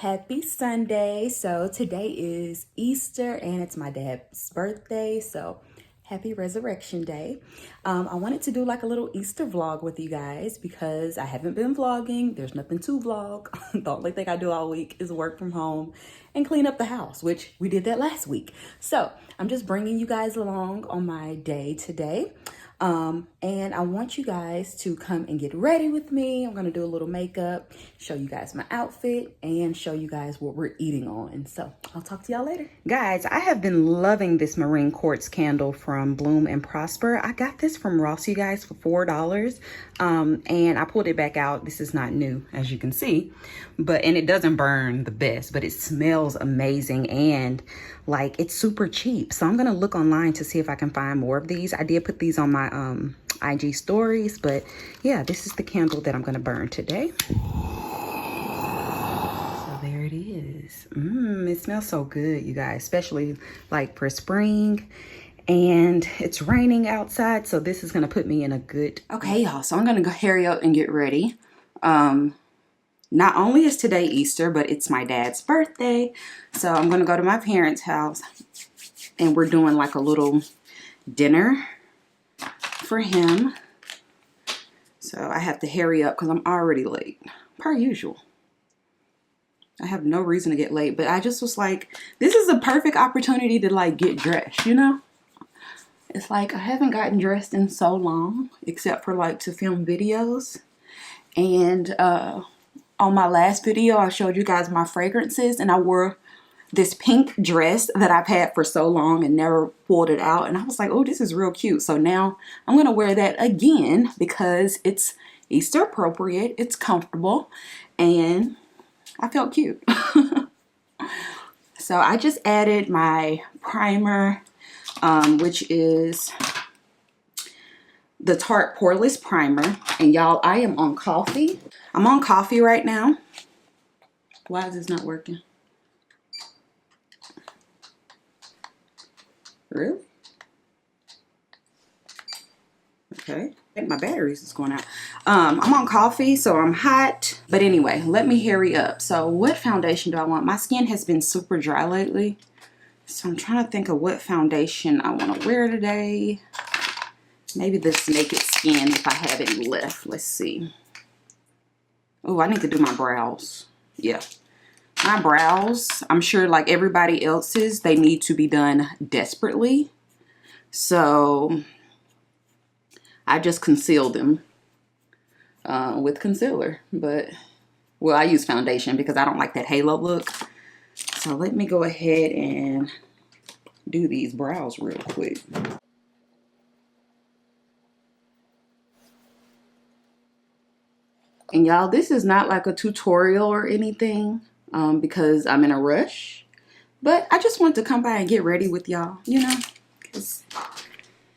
happy Sunday. So today is Easter and it's my dad's birthday. So happy Resurrection Day. I wanted to do like a little Easter vlog with you guys because I haven't been vlogging. There's nothing to vlog. The only thing I do all week is work from home and clean up the house, which we did that last week. So I'm just bringing you guys along on my day today. And I want you guys to come and get ready with me. I'm going to do a little makeup, show you guys my outfit, and show you guys what we're eating on. So I'll talk to y'all later. Guys, I have been loving this marine quartz candle from Bloom and Prosper. I got this from Ross, you guys, for $4. And I pulled it back out. This is not new, as you can see, and it doesn't burn the best, but it smells amazing. And like, it's super cheap. So I'm going to look online to see if I can find more of these. I did put these on my IG stories, but yeah, this is the candle that I'm going to burn today. So there it is. It smells so good, you guys, especially like for spring. And it's raining outside, so this is going to put me in a good... Okay, y'all, so I'm going to go hurry up and get ready. Not only is today Easter, but it's my dad's birthday. So I'm going to go to my parents' house and we're doing like a little dinner for him. So I have to hurry up because I'm already late, per usual. I have no reason to get late, but I just was like, this is a perfect opportunity to like get dressed, you know? It's like I haven't gotten dressed in so long, except for like to film videos. And on my last video, I showed you guys my fragrances, and I wore this pink dress that I've had for so long and never pulled it out. And I was like, oh, this is real cute. So now I'm going to wear that again because it's Easter appropriate. It's comfortable and I felt cute. So I just added my primer, which is the Tarte Poreless Primer. And y'all, I am on coffee. I'm on coffee right now. Why is this not working? Really? Okay. I think my batteries is going out. I'm on coffee, so I'm hot. But anyway, let me hurry up. So what foundation do I want? My skin has been super dry lately. So I'm trying to think of what foundation I want to wear today. Maybe this Naked Skin if I have any left. Let's see. Oh, I need to do my brows. Yeah. My brows, I'm sure like everybody else's, they need to be done desperately. So I just concealed them with concealer. But, well, I use foundation because I don't like that halo look. So let me go ahead and do these brows real quick. And y'all, this is not like a tutorial or anything. Because I'm in a rush, but I just wanted to come by and get ready with y'all, you know, because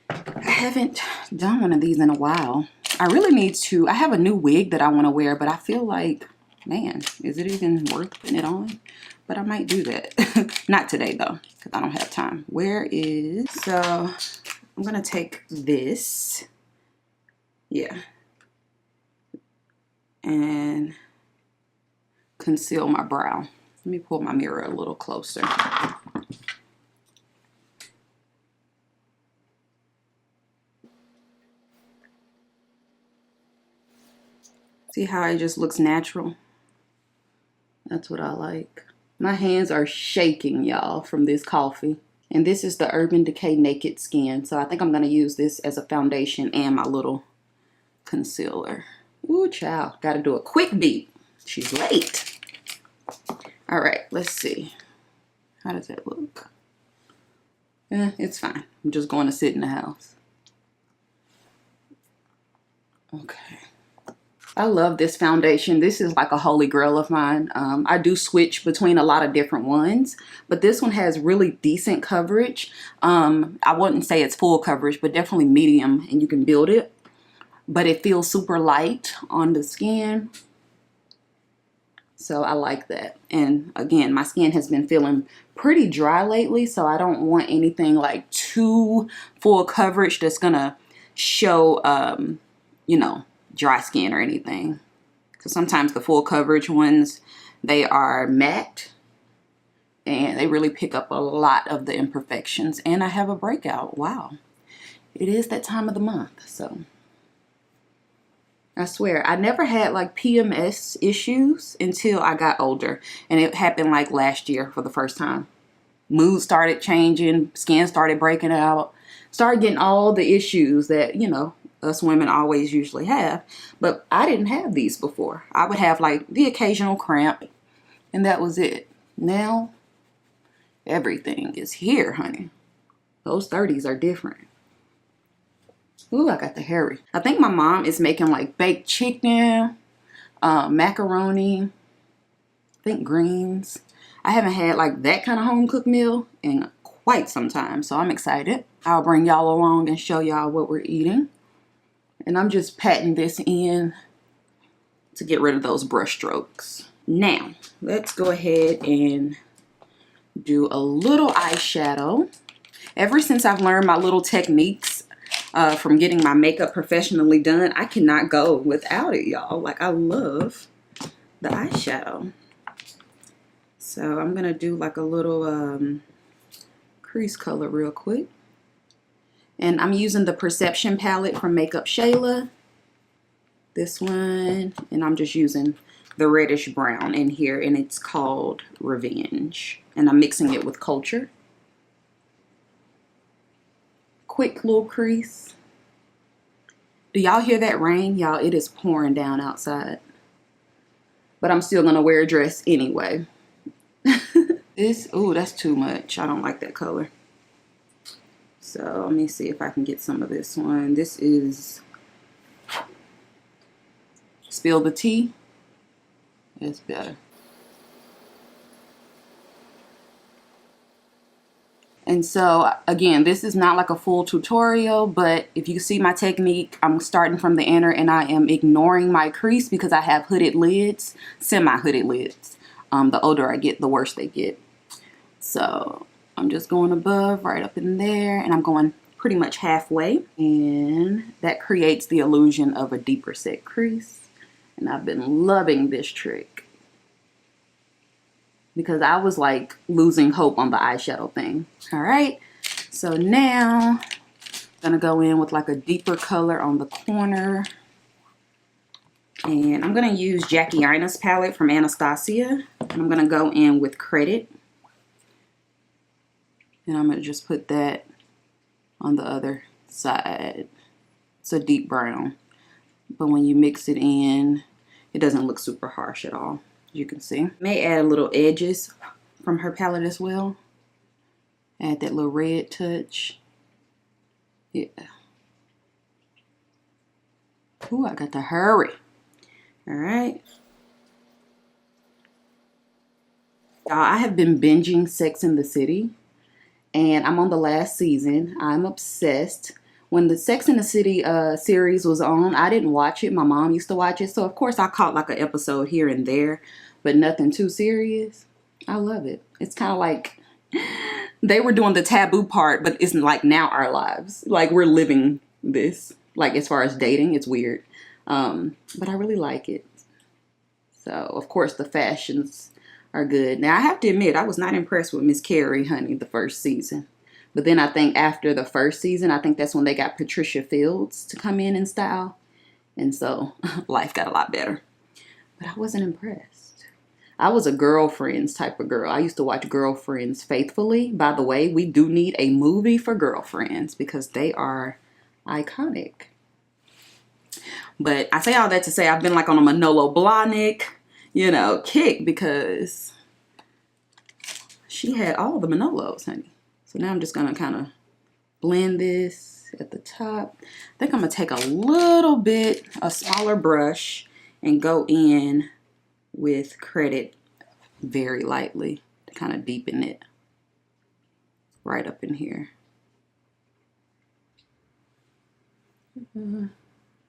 I haven't done one of these in a while. I really need to. I have a new wig that I want to wear, but I feel like, man, is it even worth putting it on? But I might do that. Not today though, because I don't have time. So I'm gonna take this, yeah, and conceal my brow. Let me pull my mirror a little closer. See how it just looks natural? That's what I like. My hands are shaking, y'all, from this coffee. And this is the Urban Decay Naked Skin. So I think I'm going to use this as a foundation and my little concealer. Ooh, child. Got to do a quick beat. She's late. All right, let's see. How does that look? It's fine. I'm just going to sit in the house. Okay. I love this foundation. This is like a holy grail of mine. I do switch between a lot of different ones, but this one has really decent coverage. I wouldn't say it's full coverage, but definitely medium, and you can build it. But it feels super light on the skin. So I like that. And again, my skin has been feeling pretty dry lately, so I don't want anything like too full coverage that's gonna show, you know, dry skin or anything. Because sometimes the full coverage ones, They are matte and they really pick up a lot of the imperfections. And I have a breakout. Wow. It is that time of the month. So I swear, I never had like PMS issues until I got older. And it happened like last year for the first time. Mood started changing, skin started breaking out, started getting all the issues that, you know, us women always usually have. But I didn't have these before. I would have like the occasional cramp and that was it. Now, everything is here, honey. Those 30s are different. Ooh, I got the hairy. I think my mom is making like baked chicken, macaroni, I think greens. I haven't had like that kind of home cooked meal in quite some time, so I'm excited. I'll bring y'all along and show y'all what we're eating. And I'm just patting this in to get rid of those brush strokes. Now, let's go ahead and do a little eyeshadow. Ever since I've learned my little techniques from getting my makeup professionally done, I cannot go without it, y'all. Like, I love the eyeshadow. So I'm gonna do like a little crease color real quick. And I'm using the Perception palette from Makeup Shayla. This one. And I'm just using the reddish brown in here. And it's called Revenge. And I'm mixing it with Culture. Quick little crease. Do y'all hear that rain? Y'all, it is pouring down outside. But I'm still gonna wear a dress anyway. Ooh, that's too much. I don't like that color. So let me see if I can get some of this one. This is Spill the Tea. It's better. And so again, this is not like a full tutorial, but if you see my technique, I'm starting from the inner and I am ignoring my crease because I have hooded lids, semi-hooded lids. The older I get, the worse they get. So I'm just going above, right up in there, and I'm going pretty much halfway. And that creates the illusion of a deeper set crease. And I've been loving this trick because I was like losing hope on the eyeshadow thing. All right, so now I'm gonna go in with like a deeper color on the corner. And I'm gonna use Jackie Aina's palette from Anastasia. And I'm gonna go in with Credit. And I'm gonna just put that on the other side. It's a deep brown. But when you mix it in, it doesn't look super harsh at all, as you can see. May add a little edges from her palette as well. Add that little red touch. Yeah. Ooh, I got to hurry. All right. Y'all, I have been binging Sex and the City. And I'm on the last season. I'm obsessed. When the Sex and the City series was on, I didn't watch it. My mom used to watch it. So, of course, I caught like an episode here and there. But nothing too serious. I love it. It's kind of like they were doing the taboo part, but it's like now our lives. Like we're living this. Like as far as dating, it's weird. But I really like it. So, of course, the fashions are good. Now, I have to admit, I was not impressed with Miss Carrie, honey, the first season. But then I think after the first season, I think that's when they got Patricia Fields to come in style. And so life got a lot better. But I wasn't impressed. I was a Girlfriends type of girl. I used to watch Girlfriends faithfully. By the way, we do need a movie for Girlfriends because they are iconic. But I say all that to say I've been like on a Manolo Blahnik, you know, kick because she had all the Manolos, honey. So now I'm just going to kind of blend this at the top. I think I'm going to take a little bit, a smaller brush, and go in with Credit very lightly to kind of deepen it right up in here.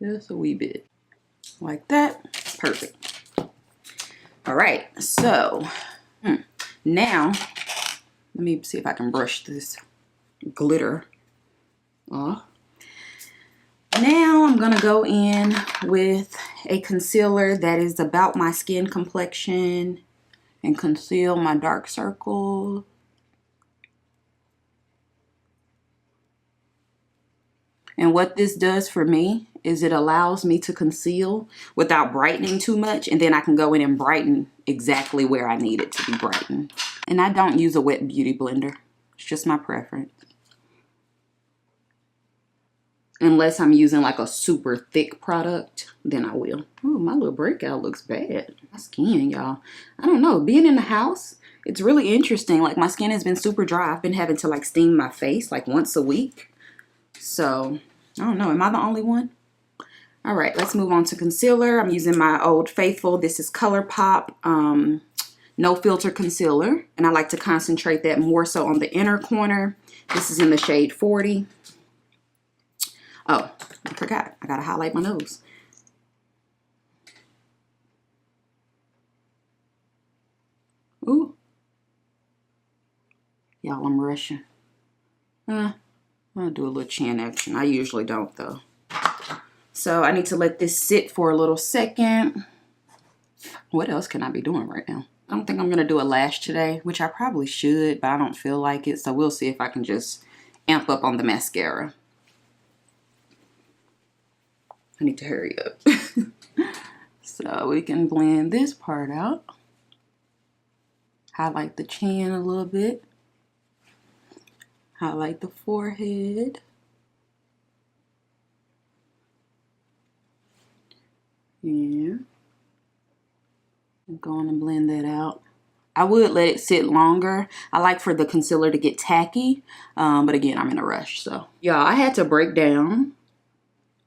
Just a wee bit. Like that. Perfect. All right. So now, let me see if I can brush this glitter off. Now I'm going to go in with a concealer that is about my skin complexion. and conceal my dark circle. And what this does for me is it allows me to conceal without brightening too much, and then I can go in and brighten exactly where I need it to be brightened. And I don't use a wet beauty blender. It's just my preference. Unless I'm using like a super thick product, then I will. Oh, my little breakout looks bad. My skin, y'all. I don't know. Being in the house, it's really interesting. Like, my skin has been super dry. I've been having to like steam my face like once a week. So, I don't know. Am I the only one? All right, let's move on to concealer. I'm using my Old Faithful. This is ColourPop No Filter Concealer. And I like to concentrate that more so on the inner corner. This is in the shade 40. Oh, I forgot. I gotta highlight my nose. Ooh. Y'all, I'm rushing. I'm gonna do a little chin action. I usually don't, though. So I need to let this sit for a little second. What else can I be doing right now? I don't think I'm gonna do a lash today, which I probably should, but I don't feel like it. So we'll see if I can just amp up on the mascara. I need to hurry up. So we can blend this part out. Highlight the chin a little bit. Highlight the forehead. Yeah. I'm going to blend that out. I would let it sit longer. I like for the concealer to get tacky. But again, I'm in a rush. So, y'all, I had to break down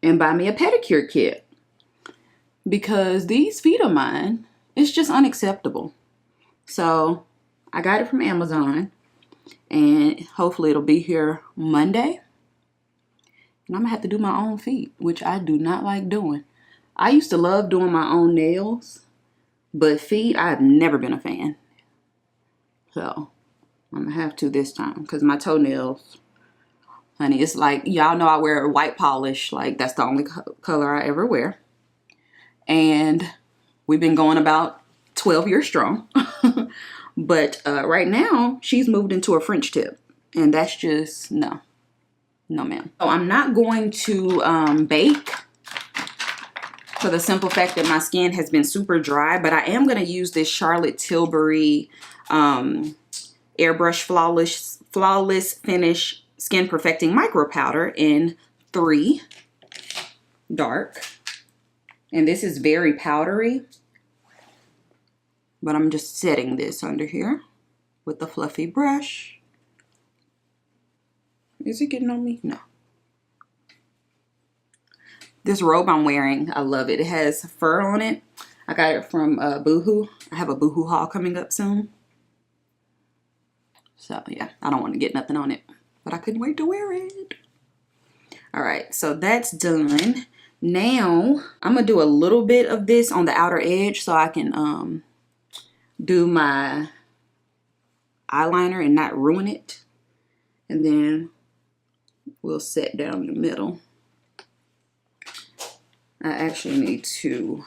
and buy me a pedicure kit, because these feet of mine, it's just unacceptable. So I got it from Amazon, and hopefully it'll be here Monday. And I'm gonna have to do my own feet, which I do not like doing. I used to love doing my own nails, but feet, I've never been a fan. So I'm gonna have to this time, because my toenails, honey, it's like, y'all know I wear white polish. Like, that's the only color I ever wear. And we've been going about 12 years strong. But right now, she's moved into a French tip. And that's just, no. No, ma'am. So I'm not going to bake, for the simple fact that my skin has been super dry. But I am going to use this Charlotte Tilbury Airbrush Flawless Finish Skin Perfecting Micro Powder in 3 dark. And this is very powdery. But I'm just setting this under here with the fluffy brush. Is it getting on me? No. This robe I'm wearing, I love it. It has fur on it. I got it from Boohoo. I have a Boohoo haul coming up soon. So yeah, I don't want to get nothing on it, but I couldn't wait to wear it. All right, so that's done. Now I'm gonna do a little bit of this on the outer edge so I can do my eyeliner and not ruin it. And then we'll set down the middle. I actually need to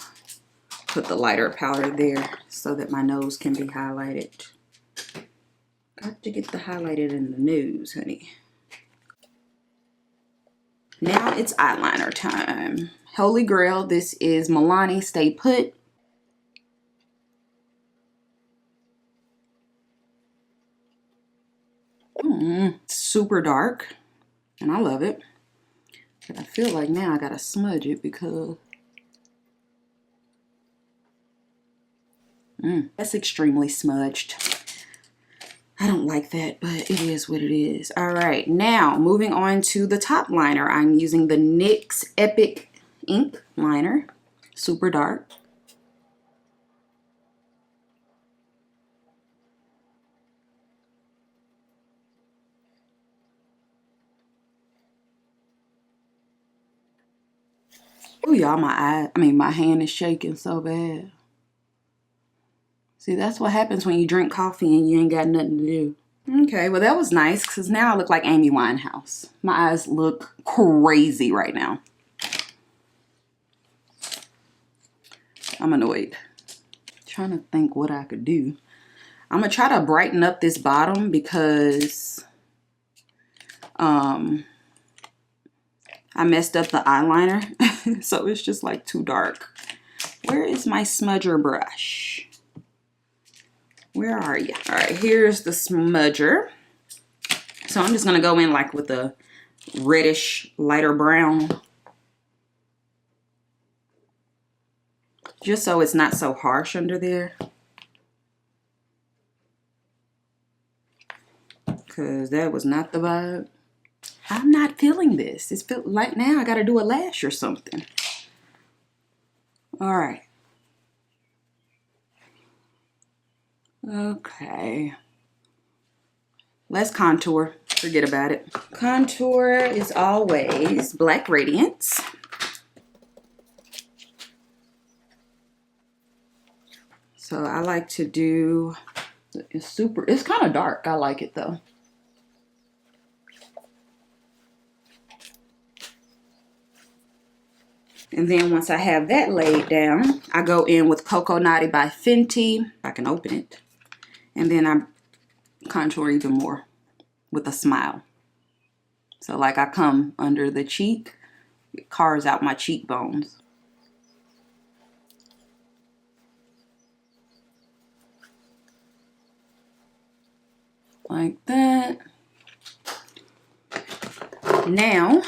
put the lighter powder there so that my nose can be highlighted. Got to get the highlighted in the nose, honey. Now it's eyeliner time. Holy Grail, this is Milani Stay Put. Super dark, and I love it. But I feel like now I gotta smudge it because that's extremely smudged. I don't like that, but it is what it is. All right, now moving on to the top liner. I'm using the NYX Epic Ink Liner, super dark. Oh, y'all, my hand is shaking so bad. See, that's what happens when you drink coffee and you ain't got nothing to do. Okay, well, that was nice, because now I look like Amy Winehouse. My eyes look crazy right now. I'm annoyed. Trying to think what I could do. I'm gonna try to brighten up this bottom because I messed up the eyeliner. So it's just like too dark. Where is my smudger brush? Where are you? All right, here's the smudger. So I'm just gonna go in like with a reddish, lighter brown. Just so it's not so harsh under there. Because that was not the vibe. I'm not feeling this. It's feel like now I gotta do a lash or something. All right. Okay. Let's contour. Forget about it. Contour is always Black Radiance. So I like to do, it's kind of dark. I like it though. And then once I have that laid down, I go in with Coco Naughty by Fenty. I can open it. And then I contour even more with a smile. So like I come under the cheek, it carves out my cheekbones. Like that. Now,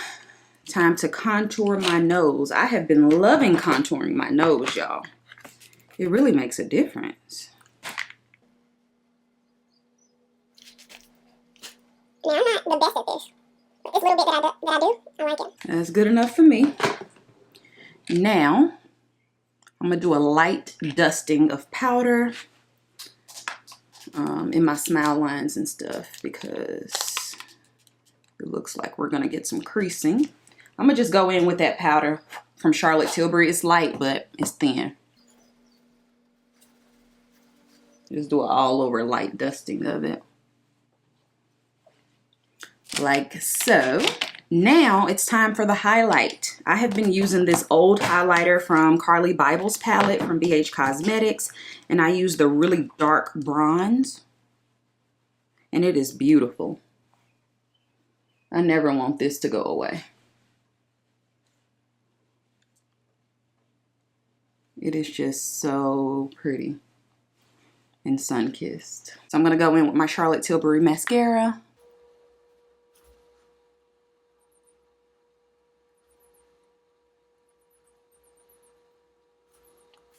time to contour my nose. I have been loving contouring my nose, y'all. It really makes a difference. Now, I'm not the best at this. But this little bit that I do, I like it. That's good enough for me. Now, I'm going to do a light dusting of powder in my smile lines and stuff because it looks like we're going to get some creasing. I'm going to just go in with that powder from Charlotte Tilbury. It's light, but it's thin. Just do an all over light dusting of it. Like so. Now it's time for the highlight. I have been using this old highlighter from Carly Bible's palette from BH Cosmetics. And I use the really dark bronze. And it is beautiful. I never want this to go away. It is just so pretty and sun-kissed. So I'm going to go in with my Charlotte Tilbury mascara.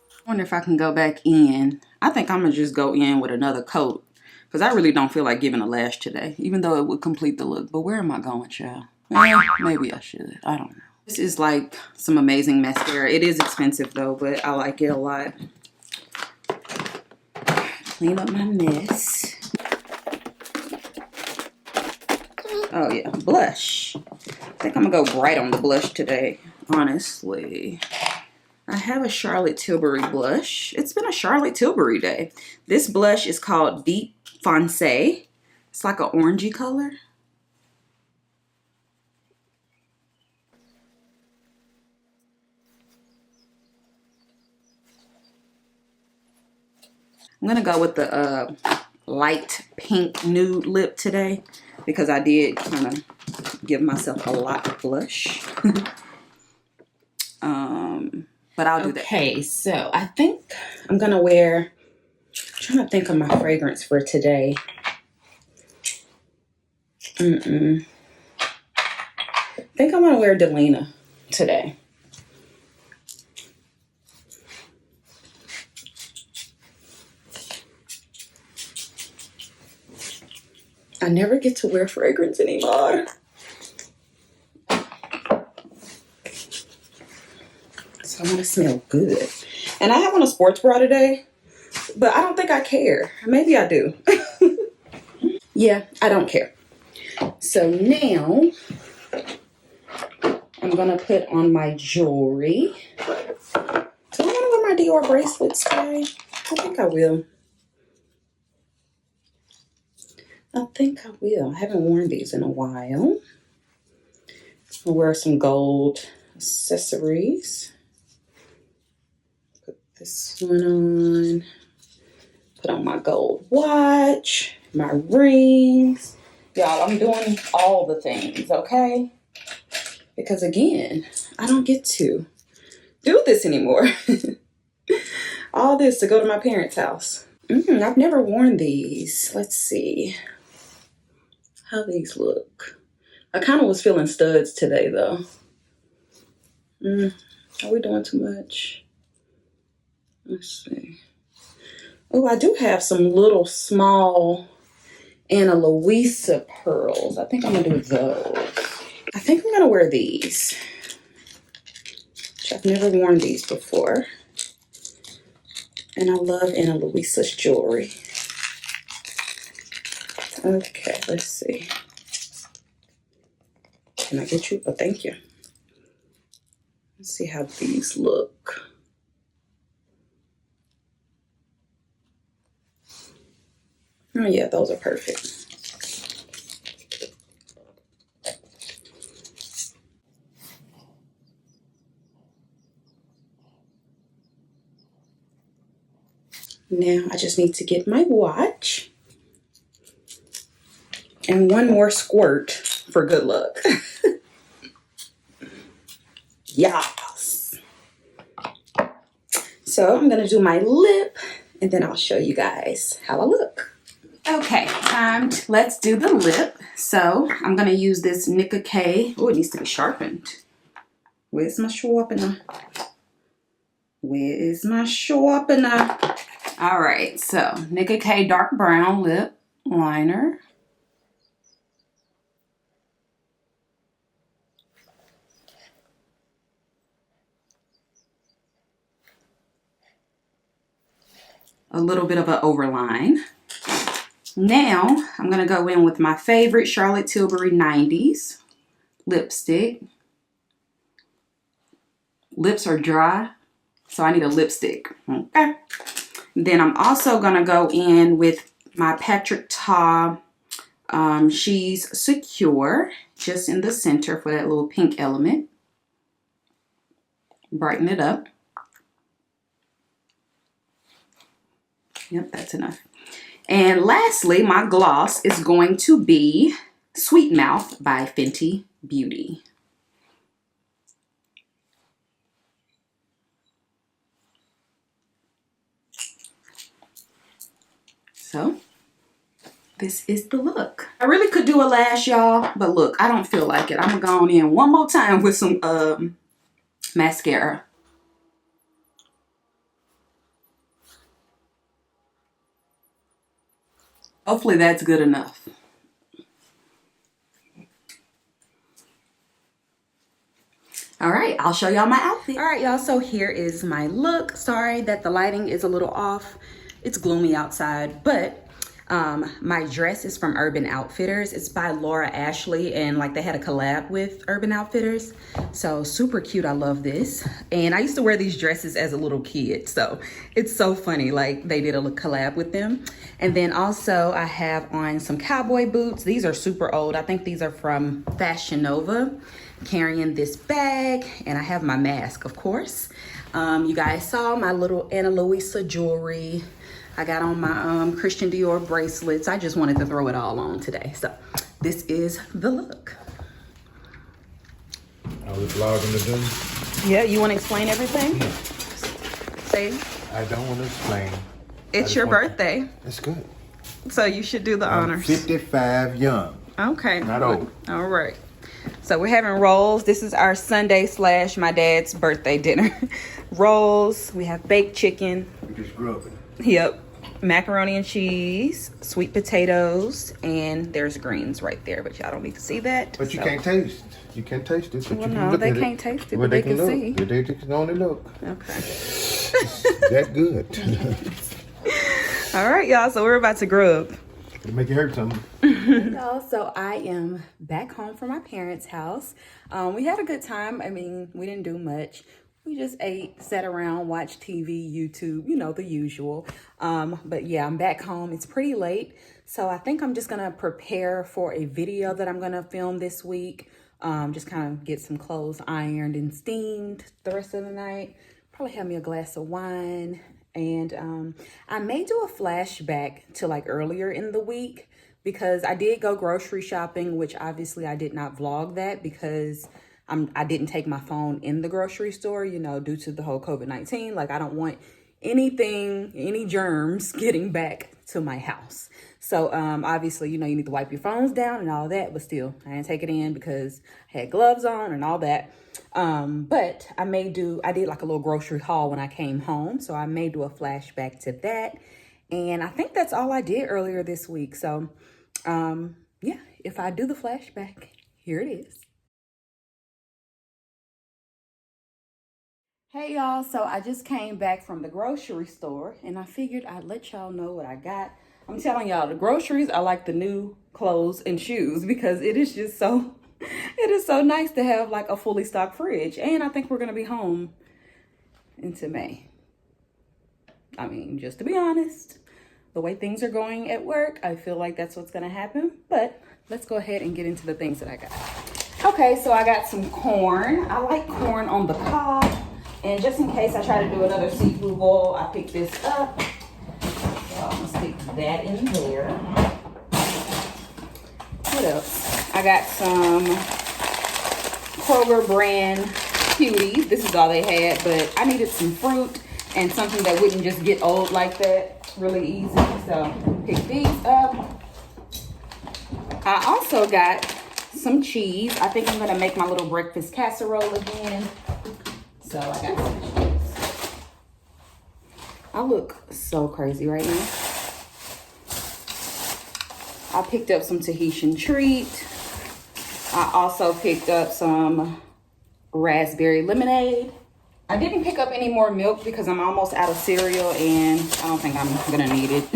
I wonder if I can go back in. I think I'm going to just go in with another coat. Because I really don't feel like giving a lash today. Even though it would complete the look. But where am I going, child? Well, maybe I should. I don't know. This is like some amazing mascara. It is expensive though, but I like it a lot. Clean up my mess. Oh yeah, blush. I think I'm going to go bright on the blush today, honestly. I have a Charlotte Tilbury blush. It's been a Charlotte Tilbury day. This blush is called Deep Foncé. It's like an orangey color. I'm going to go with the light pink nude lip today because I did kind of give myself a lot of blush. But I'll do that. Okay, so I think I'm going to wear, I'm trying to think of my fragrance for today. I think I'm going to wear Delina today. I never get to wear fragrance anymore. So I want to smell good. And I have on a sports bra today, but I don't think I care. Maybe I do. Yeah, I don't care. So now I'm going to put on my jewelry. Do I want to wear my Dior bracelets today? I think I will. I think I will. I haven't worn these in a while. I'll wear some gold accessories. Put this one on. Put on my gold watch, my rings. Y'all, I'm doing all the things, okay? Because again, I don't get to do this anymore. All this to go to my parents' house. I've never worn these. Let's see how these look. I kind of was feeling studs today, though. Are we doing too much? Let's see. Oh, I do have some little small Ana Luisa pearls. I think I'm gonna do those. I think I'm gonna wear these. I've never worn these before. And I love Ana Luisa's jewelry. Okay, let's see. Can I get you? Oh, thank you. Let's see how these look. Oh yeah, those are perfect. Now I just need to get my watch. And one more squirt for good luck. Yes. So I'm gonna do my lip and then I'll show you guys how I look. Okay, let's do the lip. So I'm gonna use this Nyx Epic. Oh, it needs to be sharpened. Where's my sharpener? Where is my sharpener? All right, so Nyx Epic dark brown lip liner. A little bit of an overline. Now I'm gonna go in with my favorite Charlotte Tilbury 90s lipstick. Lips are dry, so I need a lipstick. Okay. Then I'm also gonna go in with my Patrick Ta She's Secure, just in the center for that little pink element. Brighten it up. Yep, that's enough. And lastly, my gloss is going to be Sweet Mouth by Fenty Beauty. So, this is the look. I really could do a lash, y'all, but look, I don't feel like it. I'm gonna go in one more time with some mascara. Hopefully that's good enough. All right, I'll show y'all my outfit. All right, y'all, so here is my look. Sorry that the lighting is a little off. It's gloomy outside, but my dress is from Urban Outfitters. It's by Laura Ashley, and like they had a collab with Urban Outfitters. So super cute, I love this. And I used to wear these dresses as a little kid, so it's so funny, like they did a collab with them. And then also I have on some cowboy boots. These are super old. I think these are from Fashion Nova. Carrying this bag, and I have my mask, of course. You guys saw my little Ana Luisa jewelry. I got on my Christian Dior bracelets. I just wanted to throw it all on today. So this is the look. Are we vlogging today? Yeah, you want to explain everything? Yeah. Say. I don't want to explain. It's your birthday. It's good. So you should do the honors. 55 young. Okay. Not old. All right. So we're having rolls. This is our Sunday / my dad's birthday dinner. Rolls. We have baked chicken. We just grew up in it. Yep. Macaroni and cheese, sweet potatoes, and there's greens right there, but y'all don't need to see that. But you can't taste. You can't taste it. But Well, you no, can look they at can't taste it, Well, but they can look. see. They can only look. Okay. That good. All right, y'all. So we're about to grub. It'll make you hurt something. Y'all, so I am back home from my parents' house. We had a good time. I mean, we didn't do much. We just ate, sat around, watched TV, YouTube, you know, the usual. But yeah, I'm back home. It's pretty late. So I think I'm just going to prepare for a video that I'm going to film this week. Just kind of get some clothes ironed and steamed the rest of the night. Probably have me a glass of wine And I may do a flashback to like earlier in the week because I did go grocery shopping, which obviously I did not vlog that because I didn't take my phone in the grocery store, you know, due to the whole COVID-19. Like, I don't want anything, any germs getting back to my house. So obviously, you know, you need to wipe your phones down and all that, but still, I didn't take it in because I had gloves on and all that. But I did like a little grocery haul when I came home. So I may do a flashback to that. And I think that's all I did earlier this week. So yeah, if I do the flashback, here it is. Hey y'all, so I just came back from the grocery store and I figured I'd let y'all know what I got. I'm telling y'all, the groceries are like the new clothes and shoes because it is so nice to have like a fully stocked fridge. And I think we're gonna be home into May. I mean, just to be honest, the way things are going at work, I feel like that's what's gonna happen. But let's go ahead and get into the things that I got. Okay, so I got some corn. I like corn on the cob. And just in case I try to do another seafood boil, I picked this up. So I'm gonna stick that in there. What else? I got some Kroger brand cuties. This is all they had, but I needed some fruit and something that wouldn't just get old like that really easy. So pick these up. I also got some cheese. I think I'm gonna make my little breakfast casserole again. So I got some cheese. I look so crazy right now. I picked up some Tahitian treat. I also picked up some raspberry lemonade. I didn't pick up any more milk because I'm almost out of cereal and I don't think I'm gonna need it.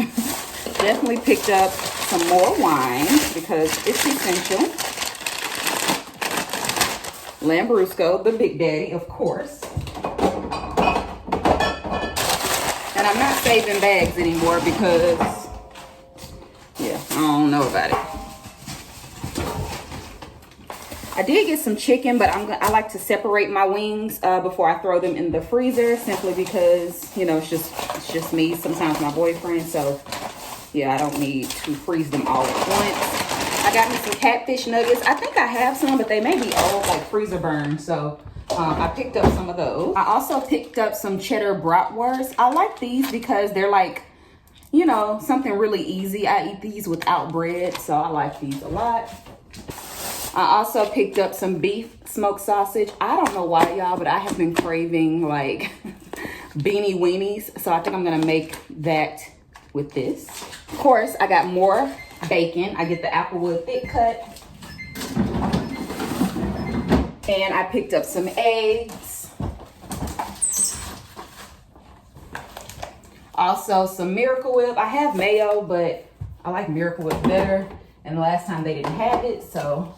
Definitely picked up some more wine because it's essential. Lambrusco, the Big Daddy, of course. And I'm not saving bags anymore because, yeah, I don't know about it. I did get some chicken, but I like to separate my wings before I throw them in the freezer, simply because, you know, it's just me, sometimes my boyfriend. So, yeah, I don't need to freeze them all at once. I got me some catfish nuggets. I think I have some, but they may be old, like freezer burned. So I picked up some of those. I also picked up some Cheddar Bratwurst. I like these because they're like, you know, something really easy. I eat these without bread, so I like these a lot. I also picked up some beef smoked sausage. I don't know why, y'all, but I have been craving like beanie weenies. So I think I'm gonna make that with this. Of course, I got more bacon. I get the Applewood thick cut. And I picked up some eggs. Also some Miracle Whip. I have mayo, but I like Miracle Whip better. And the last time they didn't have it, so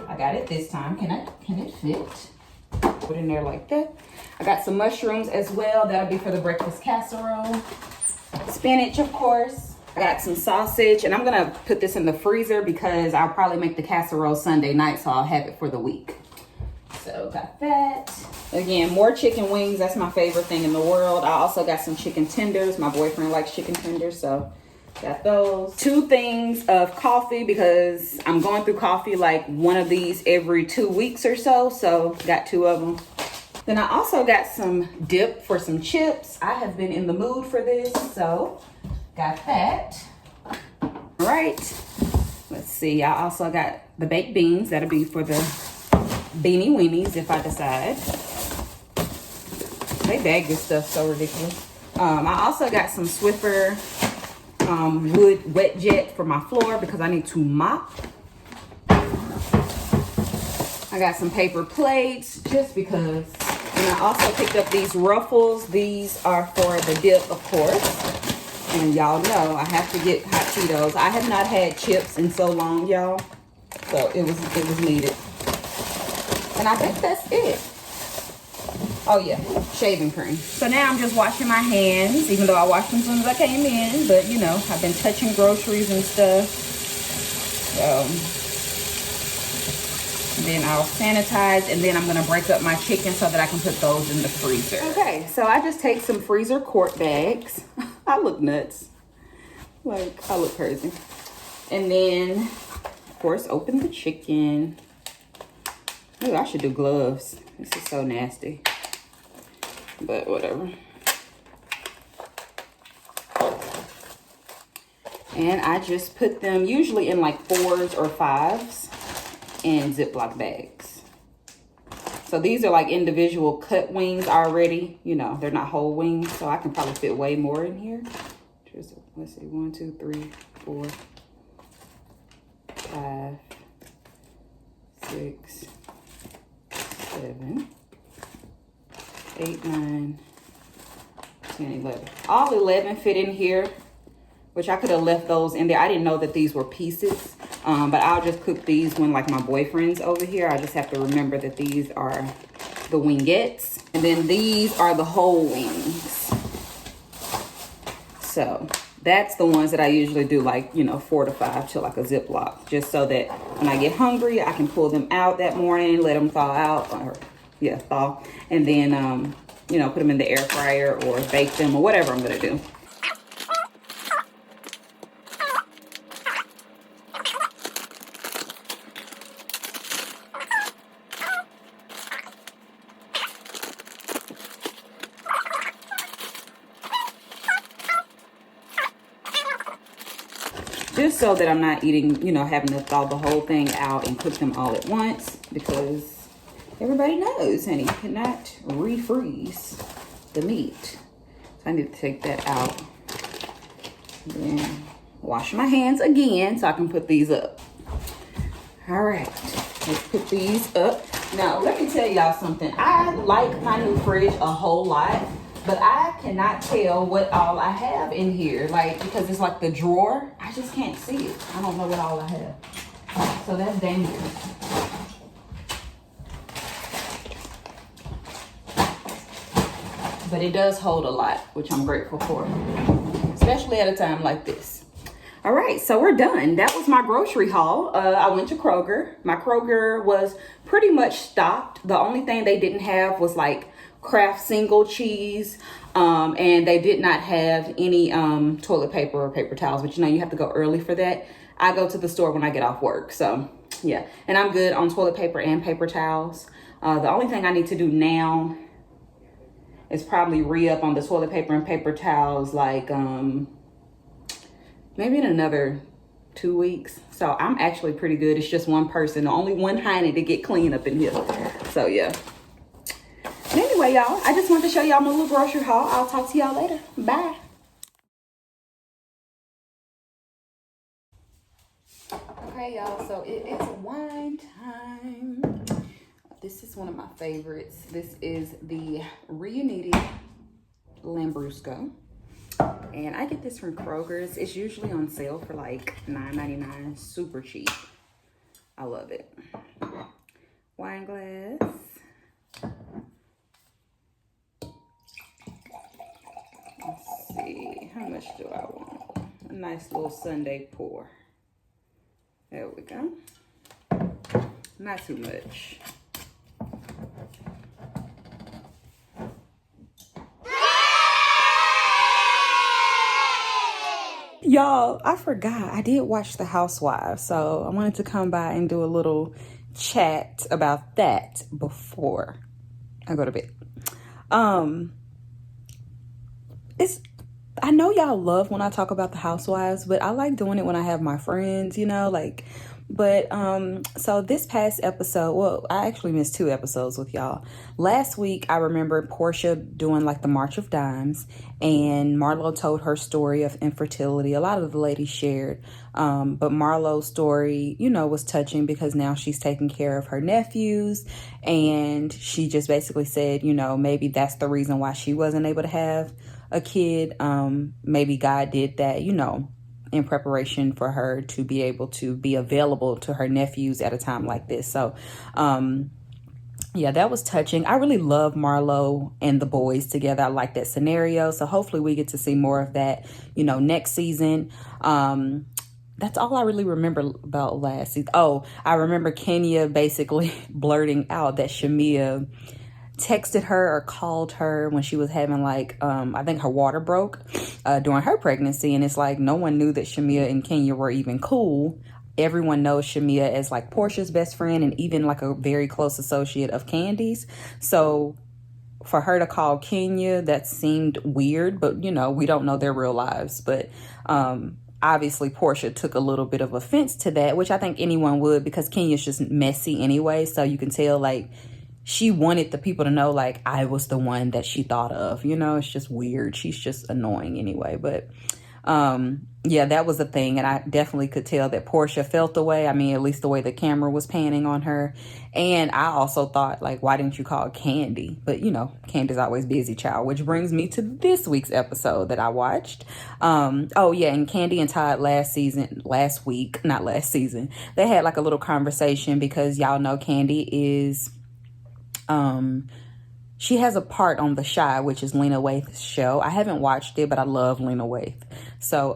I got it this time. Can it fit? Put it in there like that. I got some mushrooms as well. That'll be for the breakfast casserole. Spinach, of course. I got some sausage, and I'm gonna put this in the freezer because I'll probably make the casserole Sunday night, so I'll have it for the week. So got that. Again, more chicken wings. That's my favorite thing in the world. I also got some chicken tenders. My boyfriend likes chicken tenders, so got those. 2 things of coffee because I'm going through coffee like one of these every 2 weeks or so. So got 2 of them. Then I also got some dip for some chips. I have been in the mood for this, so got that. All right, let's see. I also got the baked beans. That'll be for the beanie weenies if I decide. They bag this stuff so ridiculous. I also got some Swiffer wood wet jet for my floor because I need to mop. I got some paper plates just because. And I also picked up these ruffles. These are for the dip, of course. And y'all know I have to get hot Cheetos. I have not had chips in so long, y'all. So it was needed. And I think that's it. Oh yeah, shaving cream. So now I'm just washing my hands, even though I washed them as soon as I came in. But you know, I've been touching groceries and stuff. So then I'll sanitize, and then I'm gonna break up my chicken so that I can put those in the freezer. Okay, so I just take some freezer quart bags. I look nuts. Like, I look crazy. And then, of course, open the chicken. Ooh, I should do gloves. This is so nasty. But whatever. And I just put them usually in like 4s or 5s in Ziploc bags. So these are like individual cut wings already. You know, they're not whole wings. So I can probably fit way more in here. Just, let's see, 1, 2, 3, 4, 5, 6, 7, 8, 9, 10, 11. All 11 fit in here, which I could have left those in there. I didn't know that these were pieces, but I'll just cook these when like my boyfriend's over here. I just have to remember that these are the wingettes, and then these are the whole wings. So that's the ones that I usually do, like, you know, 4 to 5 to like a Ziploc, just so that when I get hungry, I can pull them out that morning, let them thaw out, or yeah, thaw, and then, you know, put them in the air fryer or bake them or whatever I'm gonna do. Just so that I'm not eating, you know, having to thaw the whole thing out and cook them all at once, because everybody knows, honey, you cannot refreeze the meat. So I need to take that out. Then wash my hands again so I can put these up. All right, let's put these up. Now, let me tell y'all something. I like my new fridge a whole lot, but I cannot tell what all I have in here, like, because it's like the drawer. I just can't see it. I don't know what all I have. So that's dangerous. But it does hold a lot, which I'm grateful for, especially at a time like this. All right, so we're done. That was my grocery haul. I went to Kroger. My Kroger was pretty much stocked. The only thing they didn't have was like Kraft single cheese, and they did not have any toilet paper or paper towels, but you know, you have to go early for that. I go to the store when I get off work, so yeah. And I'm good on toilet paper and paper towels. The only thing I need to do now is probably re-up on the toilet paper and paper towels, like maybe in another 2 weeks. So I'm actually pretty good. It's just one person, only one honey to get clean up in here. So yeah. But anyway, y'all, I just wanted to show y'all my little grocery haul. I'll talk to y'all later. Bye. Okay, y'all, so it is wine time. This is one of my favorites. This is the Reunited Lambrusco. And I get this from Kroger's. It's usually on sale for like $9.99. Super cheap. I love it. Wine glass. Let's see, how much do I want? A nice little Sunday pour. There we go. Not too much. Y'all, I forgot. I did watch The Housewives, so I wanted to come by and do a little chat about that before I go to bed. I know y'all love when I talk about The Housewives, but I like doing it when I have my friends, you know, like, but, so this past episode, well, I actually missed 2 episodes with y'all. Last week, I remember Portia doing like the March of Dimes, and Marlo told her story of infertility. A lot of the ladies shared, but Marlo's story, you know, was touching because now she's taking care of her nephews, and she just basically said, you know, maybe that's the reason why she wasn't able to have a kid. Maybe God did that, you know, in preparation for her to be able to be available to her nephews at a time like this. So, yeah, that was touching. I really love Marlo and the boys together. I like that scenario. So hopefully we get to see more of that, you know, next season. that's all I really remember about last season. Oh, I remember Kenya basically blurting out that Shamia texted her or called her when she was having like I think her water broke during her pregnancy, and it's like no one knew that Shamia and Kenya were even cool. Everyone knows Shamia as like Portia's best friend and even like a very close associate of Candy's. So for her to call Kenya, that seemed weird, but you know, we don't know their real lives. But obviously Portia took a little bit of offense to that, which I think anyone would, because Kenya's just messy anyway. So you can tell like she wanted the people to know like I was the one that she thought of, you know. It's just weird. She's just annoying anyway. But yeah, that was the thing. And I definitely could tell that Portia felt the way. I mean, at least the way the camera was panning on her. And I also thought, like, why didn't you call Candy? But, you know, Candy's always busy, child. Which brings me to this week's episode that I watched. Oh, yeah, and Candy and Todd they had, like, a little conversation because y'all know Candy is... she has a part on The Shy, which is Lena Waithe's show. I haven't watched it, but I love Lena Waithe. So,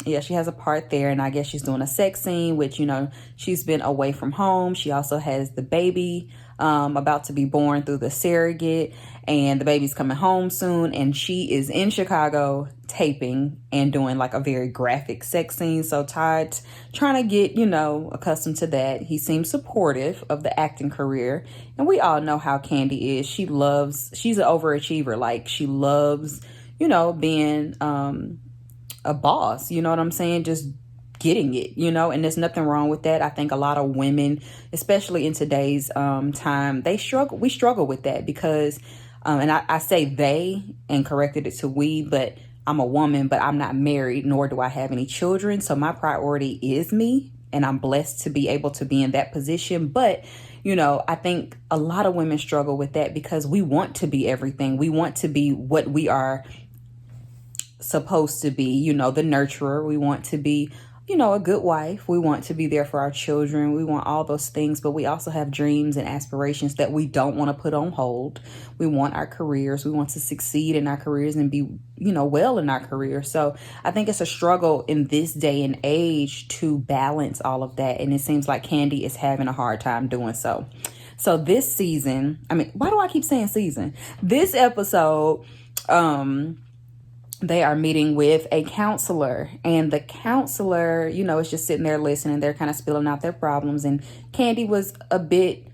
yeah, she has a part there, and I guess she's doing a sex scene, which, you know, she's been away from home. She also has the baby about to be born through the surrogate, and the baby's coming home soon, and she is in Chicago taping and doing like a very graphic sex scene. So Todd's trying to get, you know, accustomed to that. He seems supportive of the acting career, and we all know how Candy is. She's an overachiever. Like, she loves, you know, being a boss, you know what I'm saying? Just getting it, you know, and there's nothing wrong with that. I think a lot of women, especially in today's time, we struggle with that because and I say they and corrected it to we, but I'm a woman, but I'm not married, nor do I have any children. So my priority is me, and I'm blessed to be able to be in that position. But, you know, I think a lot of women struggle with that because we want to be everything. We want to be what we are supposed to be, you know, the nurturer. We want to be, you know, a good wife. We want to be there for our children. We want all those things, but we also have dreams and aspirations that we don't want to put on hold. We want our careers. We want to succeed in our careers and be, you know, well in our career. So I think it's a struggle in this day and age to balance all of that. And it seems like Candy is having a hard time doing so. So this season, I mean, why do I keep saying season? This episode, they are meeting with a counselor, and the counselor, you know, is just sitting there listening. They're kind of spilling out their problems, and Candy was a bit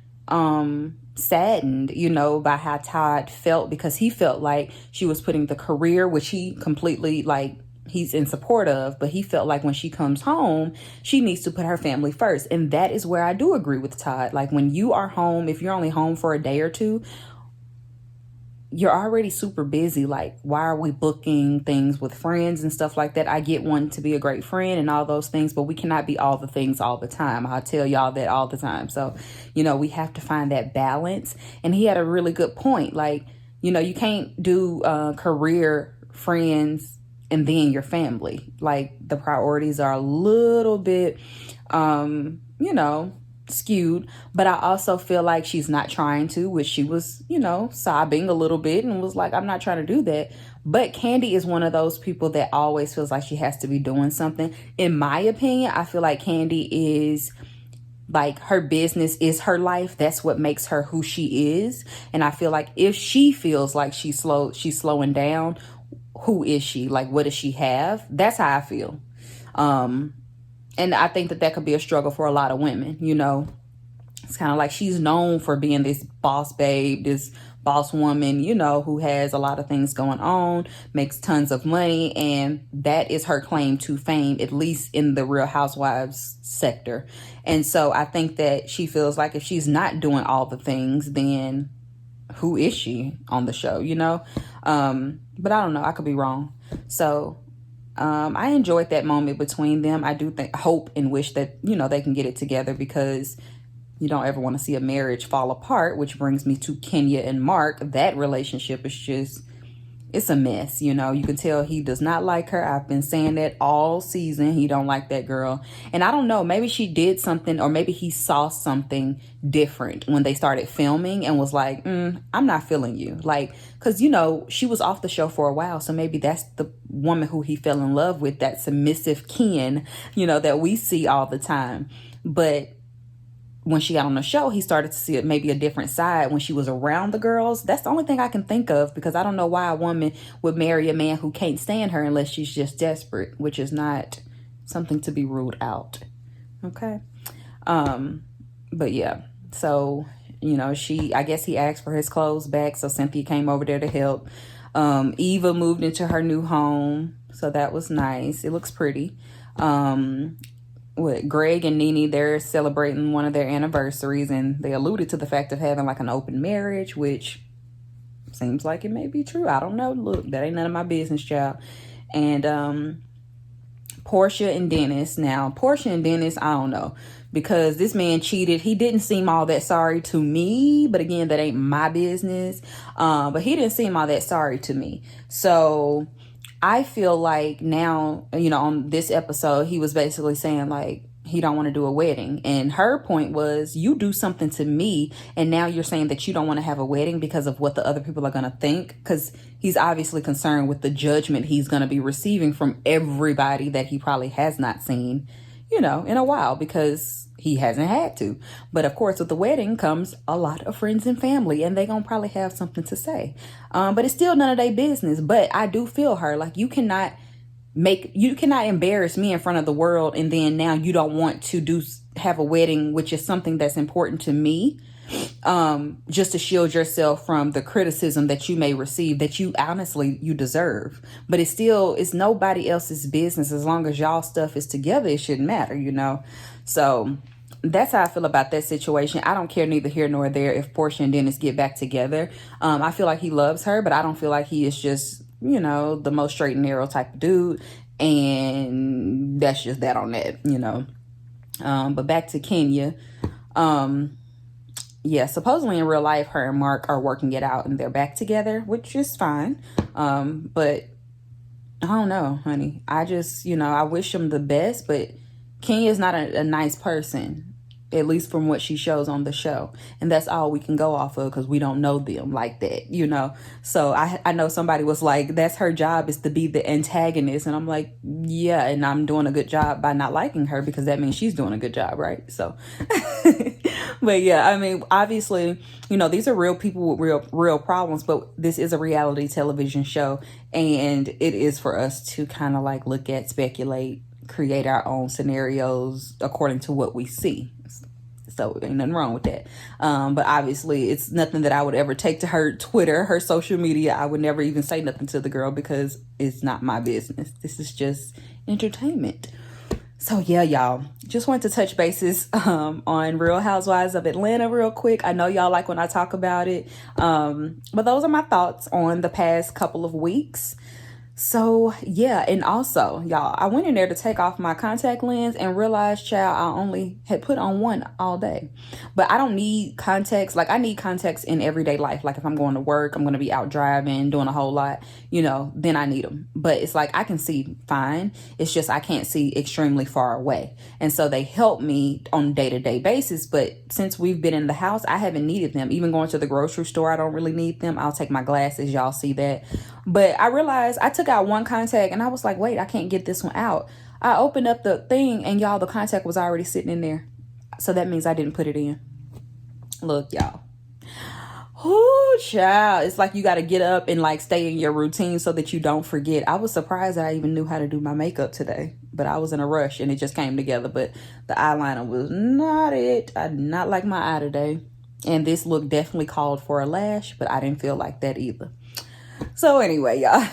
saddened, you know, by how Todd felt, because he felt like she was putting the career, which he completely, like, he's in support of, but he felt like when she comes home, she needs to put her family first. And that is where I do agree with Todd. Like, when you are home, if you're only home for a day or two, you're already super busy. Like, why are we booking things with friends and stuff like that? I get wanting to be a great friend and all those things, but we cannot be all the things all the time. I tell y'all that all the time. So, you know, we have to find that balance. And he had a really good point. Like, you know, you can't do career, friends, and then your family. Like, the priorities are a little bit, you know, skewed. But I also feel like she's not trying to, which she was, you know, sobbing a little bit and was like, I'm not trying to do that. But Candy is one of those people that always feels like she has to be doing something. In my opinion, I feel like Candy is like, her business is her life. That's what makes her who she is. And I feel like if she feels like she's slowing down, who is she? Like, what does she have? That's how I feel. And I think that could be a struggle for a lot of women, you know. It's kind of like she's known for being this boss babe, this boss woman, you know, who has a lot of things going on, makes tons of money, and that is her claim to fame, at least in the Real Housewives sector. And so I think that she feels like if she's not doing all the things, then who is she on the show, you know? But I don't know. I could be wrong. So I enjoyed that moment between them. I do hope and wish that, you know, they can get it together, because you don't ever want to see a marriage fall apart, which brings me to Kenya and Mark. That relationship is it's a mess. You know, you can tell he does not like her. I've been saying that all season. He don't like that girl. And I don't know, maybe she did something, or maybe he saw something different when they started filming and was like, I'm not feeling you. Like, because, you know, she was off the show for a while. So maybe that's the woman who he fell in love with, that submissive Ken, you know, that we see all the time. But when she got on the show, he started to see it maybe a different side when she was around the girls. That's the only thing I can think of, because I don't know why a woman would marry a man who can't stand her unless she's just desperate, which is not something to be ruled out. Okay. But yeah, so, you know, I guess he asked for his clothes back. So Cynthia came over there to help. Eva moved into her new home. So that was nice. It looks pretty. Greg and Nene, they're celebrating one of their anniversaries, and they alluded to the fact of having like an open marriage, which seems like it may be true. I don't know. Look, that ain't none of my business, child. And Portia and Dennis. Now, Portia and Dennis, I don't know, because this man cheated. He didn't seem all that sorry to me, but again, that ain't my business. But he didn't seem all that sorry to me. So I feel like now, you know, on this episode, he was basically saying like he don't want to do a wedding. And her point was, you do something to me, and now you're saying that you don't want to have a wedding because of what the other people are going to think. Because he's obviously concerned with the judgment he's going to be receiving from everybody that he probably has not seen, you know, in a while, because he hasn't had to. But of course, with the wedding comes a lot of friends and family, and they gonna probably have something to say. But it's still none of their business. But I do feel her, like, you cannot embarrass me in front of the world, and then now you don't want to have a wedding, which is something that's important to me, just to shield yourself from the criticism that you may receive, that you honestly you deserve. But it's nobody else's business. As long as y'all stuff is together, it shouldn't matter, you know. So that's how I feel about that situation. I don't care neither here nor there if Portia and Dennis get back together. I feel like he loves her, but I don't feel like he is just, you know, the most straight and narrow type of dude. And that's just that on that, you know. But back to Kenya. Yeah, supposedly in real life, her and Mark are working it out and they're back together, which is fine. But I don't know, honey. I just, you know, I wish him the best, but Kenya's not a nice person, at least from what she shows on the show. And that's all we can go off of, because we don't know them like that, you know. So I know somebody was like, that's her job, is to be the antagonist. And I'm like, yeah, and I'm doing a good job by not liking her, because that means she's doing a good job, right? So, but yeah, I mean, obviously, you know, these are real people with real problems, but this is a reality television show. And it is for us to kind of like look at, speculate, create our own scenarios according to what we see. So ain't nothing wrong with that. But obviously it's nothing that I would ever take to her Twitter, her social media. I would never even say nothing to the girl, because it's not my business. This is just entertainment. So yeah, y'all, just wanted to touch bases on Real Housewives of Atlanta real quick. I know y'all like when I talk about it. But those are my thoughts on the past couple of weeks. So yeah, and also, y'all, I went in there to take off my contact lens and realized, child, I only had put on one all day. But I don't need contacts. Like, I need contacts in everyday life. Like, if I'm going to work, I'm going to be out driving, doing a whole lot, you know, then I need them. But it's like, I can see fine. It's just I can't see extremely far away. And so they help me on a day-to-day basis. But since we've been in the house, I haven't needed them. Even going to the grocery store, I don't really need them. I'll take my glasses. Y'all see that. But I realized I took out one contact and I was like, wait, I can't get this one out. I opened up the thing and y'all, the contact was already sitting in there. So that means I didn't put it in. Look, y'all. Oh, child. It's like you got to get up and like stay in your routine so that you don't forget. I was surprised that I even knew how to do my makeup today, but I was in a rush and it just came together. But the eyeliner was not it. I did not like my eye today. And this look definitely called for a lash, but I didn't feel like that either. So anyway, y'all.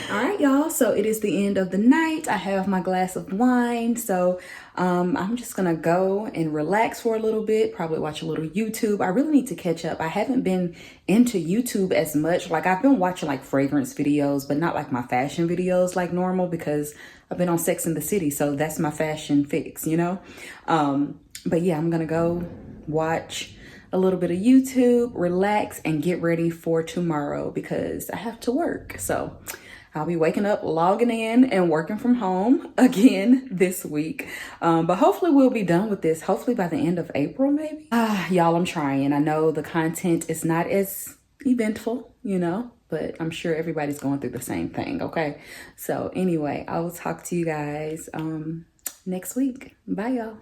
All right, y'all. So it is the end of the night. I have my glass of wine. So I'm just going to go and relax for a little bit. Probably watch a little YouTube. I really need to catch up. I haven't been into YouTube as much. Like, I've been watching like fragrance videos, but not like my fashion videos like normal, because I've been on Sex and the City. So that's my fashion fix, you know. But yeah, I'm going to go watch a little bit of YouTube, relax, and get ready for tomorrow because I have to work. So I'll be waking up, logging in, and working from home again this week. But hopefully we'll be done with this, hopefully by the end of April, maybe. Y'all, I'm trying. I know the content is not as eventful, you know, but I'm sure everybody's going through the same thing, okay? So anyway, I will talk to you guys next week. Bye, y'all.